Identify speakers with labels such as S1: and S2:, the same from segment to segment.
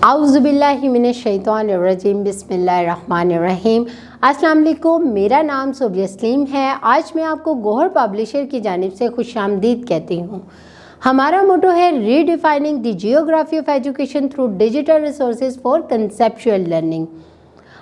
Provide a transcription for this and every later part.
S1: आउज़ुबिल्लाहि मिनश्शैतानिर्रजीम बिस्मिल्लाहिर्रहमानिर्रहीम। अस्सलाम वालेकुम, मेरा नाम सोबिया सलीम है। आज मैं आपको गौहर पब्लिशर की जानिब से खुशामदीद कहती हूँ। हमारा मोटो है redefining the geography of education through digital resources for conceptual learning.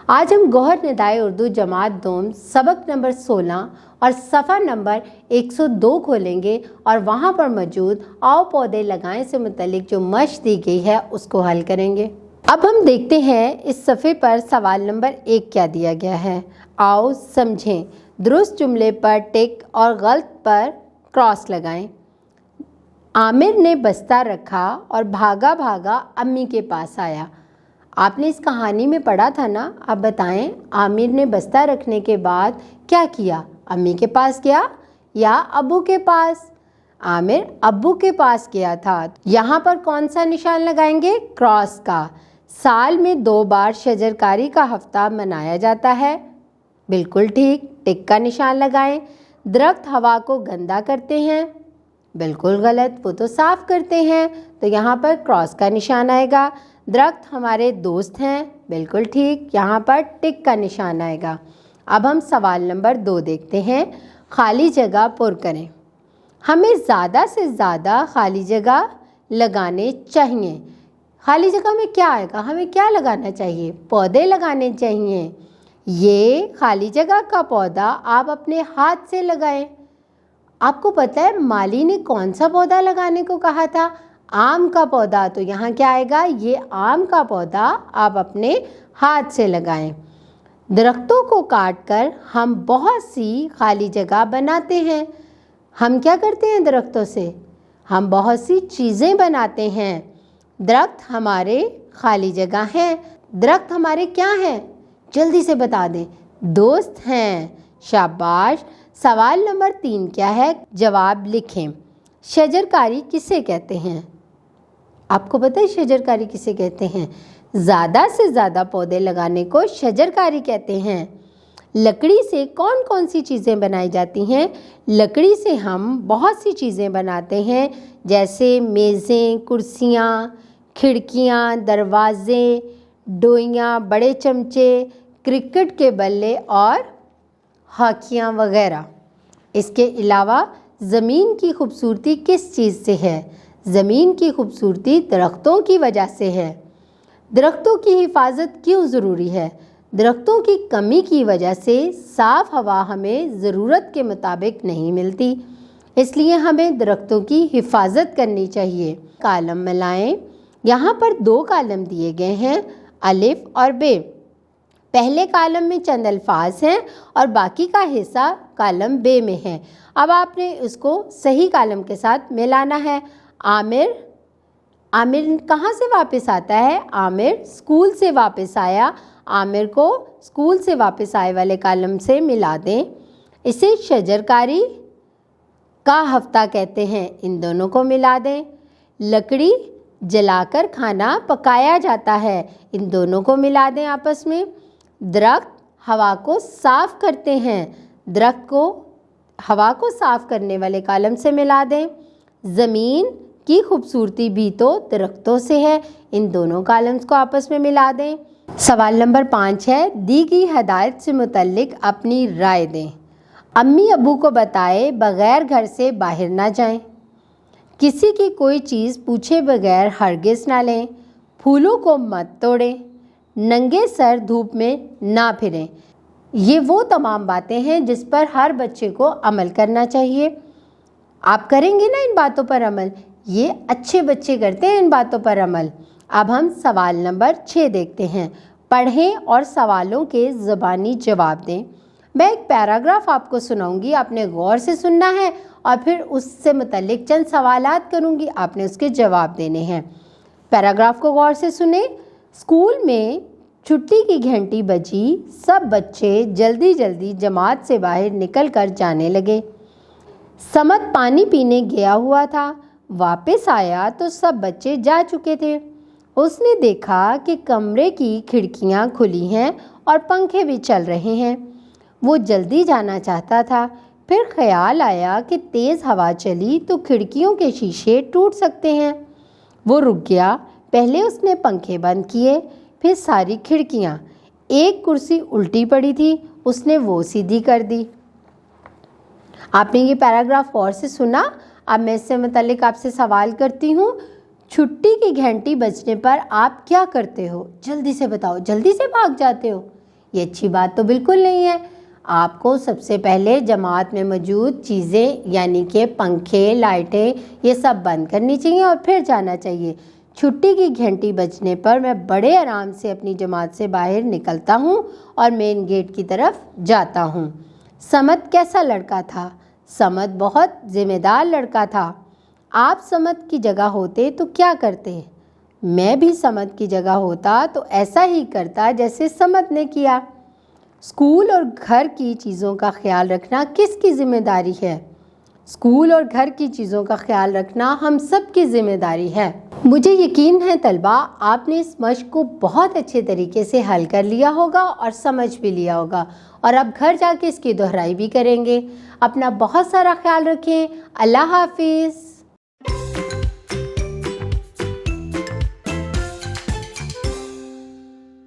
S1: आज हम गौहर निदाए उर्दू जमात दोम सबक नंबर 16 और सफ़ा नंबर 102 खोलेंगे और वहाँ पर मौजूद आओ पौधे लगाएं से मुतल्लिक जो मश्क दी गई है उसको हल करेंगे। अब हम देखते हैं इस सफ़े पर सवाल नंबर 1 क्या दिया गया है। आओ समझें, दुरुस्त जुमले पर टिक और गलत पर क्रॉस लगाएं। आमिर ने बस्ता रखा और भागा भागा अम्मी के पास आया। आपने इस कहानी में पढ़ा था ना। अब बताएं, आमिर ने बस्ता रखने के बाद क्या किया? अम्मी के पास गया या अब्बू के पास? आमिर अब्बू के पास गया था। यहाँ पर कौन सा निशान लगाएंगे? क्रॉस का। साल में 2 बार शजरकारी का हफ्ता मनाया जाता है। बिल्कुल ठीक, टिक का निशान लगाएं। दरख्त हवा को गंदा करते हैं। बिल्कुल गलत, वो तो साफ करते हैं, तो यहाँ पर क्रॉस का निशान आएगा। दरख्त हमारे दोस्त हैं। बिल्कुल ठीक, यहाँ पर टिक का निशान आएगा। अब हम सवाल नंबर 2 देखते हैं। खाली जगह पुर करें। हमें ज़्यादा से ज़्यादा खाली जगह लगाने चाहिए। खाली जगह में क्या आएगा? हमें क्या लगाना चाहिए? पौधे लगाने चाहिए। ये खाली जगह का पौधा आप अपने हाथ से लगाएं। आपको पता है माली ने कौन सा पौधा लगाने को कहा था? आम का पौधा। तो यहाँ क्या आएगा? ये आम का पौधा आप अपने हाथ से लगाएं। दरख्तों को काटकर हम बहुत सी खाली जगह बनाते हैं। हम क्या करते हैं दरख्तों से? हम बहुत सी चीज़ें बनाते हैं। दरख्त हमारे खाली जगह हैं। दरख्त हमारे क्या हैं? जल्दी से बता दें। दोस्त हैं। शाबाश। सवाल नंबर 3 क्या है? जवाब लिखें। शजरकारी किसे कहते हैं? आपको पता है शजरकारी किसे कहते हैं? ज़्यादा से ज़्यादा पौधे लगाने को शजरकारी कहते हैं। लकड़ी से कौन कौन सी चीज़ें बनाई जाती हैं? लकड़ी से हम बहुत सी चीज़ें बनाते हैं, जैसे मेज़ें, कुर्सियाँ, खिड़कियाँ, दरवाज़े, डोइयाँ, बड़े चमचे, क्रिकेट के बल्ले और हॉकियाँ वगैरह। इसके अलावा ज़मीन की खूबसूरती किस चीज़ से है? ज़मीन की खूबसूरती दरख्तों की वजह से है। दरख्तों की हिफाजत क्यों ज़रूरी है? दरख्तों की कमी की वजह से साफ़ हवा हमें ज़रूरत के मुताबिक नहीं मिलती, इसलिए हमें दरख्तों की हिफाजत करनी चाहिए। कालम मिलाएं। यहाँ पर 2 कालम दिए गए हैं, अलिफ और बे। पहले कालम में चंद अल्फाज हैं और बाकी का हिस्सा कालम बे में है। अब आपने उसको सही कालम के साथ मिलाना है। आमिर कहाँ से वापस आता है? आमिर स्कूल से वापस आया। आमिर को स्कूल से वापस आए वाले कालम से मिला दें। इसे शजरकारी का हफ्ता कहते हैं। इन दोनों को मिला दें। लकड़ी जलाकर खाना पकाया जाता है। इन दोनों को मिला दें आपस में। दरख्त हवा को साफ करते हैं। दरख्त को हवा को साफ करने वाले कालम से मिला दें। ज़मीन की खूबसूरती भी तो दरख्तों से है। इन दोनों कालम्स को आपस में मिला दें। सवाल नंबर 5 है, दी गई हदायत से मुतल्लिक अपनी राय दें। अम्मी अब्बू को बताए बग़ैर घर से बाहर ना जाएं। किसी की कोई चीज़ पूछे बगैर हरगिज़ ना लें। फूलों को मत तोड़ें। नंगे सर धूप में ना फिरें। ये वो तमाम बातें हैं जिस पर हर बच्चे को अमल करना चाहिए। आप करेंगे ना इन बातों पर अमल? ये अच्छे बच्चे करते हैं इन बातों पर अमल। अब हम सवाल नंबर 6 देखते हैं। पढ़ें और सवालों के ज़बानी जवाब दें। मैं एक पैराग्राफ आपको सुनाऊंगी, आपने गौर से सुनना है और फिर उससे मुतल्लिक चंद सवालात करूंगी, आपने उसके जवाब देने हैं। पैराग्राफ को गौर से सुने। स्कूल में छुट्टी की घंटी बजी। सब बच्चे जल्दी जल्दी जमात से बाहर निकल कर जाने लगे। समद पानी पीने गया हुआ था। वापस आया तो सब बच्चे जा चुके थे। उसने देखा कि कमरे की खिड़कियां खुली हैं और पंखे भी चल रहे हैं। वो जल्दी जाना चाहता था, फिर ख्याल आया कि तेज़ हवा चली तो खिड़कियों के शीशे टूट सकते हैं। वो रुक गया, پہلے اس نے پنکھے بند کیے، پھر ساری کھڑکیاں۔ ایک کرسی الٹی پڑی تھی، اس نے وہ سیدھی کر دی۔ آپ نے یہ پیراگراف غور سے سنا؟ اب میں اس سے متعلق آپ سے سوال کرتی ہوں، چھٹی کی گھنٹی بجنے پر آپ کیا کرتے ہو؟ جلدی سے بتاؤ، جلدی سے بھاگ جاتے ہو؟ یہ اچھی بات تو بالکل نہیں ہے۔ آپ کو سب سے پہلے جماعت میں موجود چیزیں یعنی کہ پنکھے، لائٹیں، یہ سب بند کرنی چاہیے اور پھر جانا چاہیے۔ چھٹی کی گھنٹی بجنے پر میں بڑے آرام سے اپنی جماعت سے باہر نکلتا ہوں اور مین گیٹ کی طرف جاتا ہوں۔ صمد کیسا لڑکا تھا؟ صمد بہت ذمہ دار لڑکا تھا۔ آپ صمد کی جگہ ہوتے تو کیا کرتے؟ میں بھی صمد کی جگہ ہوتا تو ایسا ہی کرتا جیسے صمد نے کیا۔ اسکول اور گھر کی چیزوں کا خیال رکھنا کس کی ذمہ داری ہے؟ اسکول اور گھر کی چیزوں کا خیال رکھنا ہم سب کی ذمہ داری ہے۔ مجھے یقین ہے طلبہ آپ نے اس مشق کو بہت اچھے طریقے سے حل کر لیا ہوگا اور سمجھ بھی لیا ہوگا، اور اب گھر جا کے اس کی دہرائی بھی کریں گے۔ اپنا بہت سارا خیال رکھیں۔ اللہ حافظ۔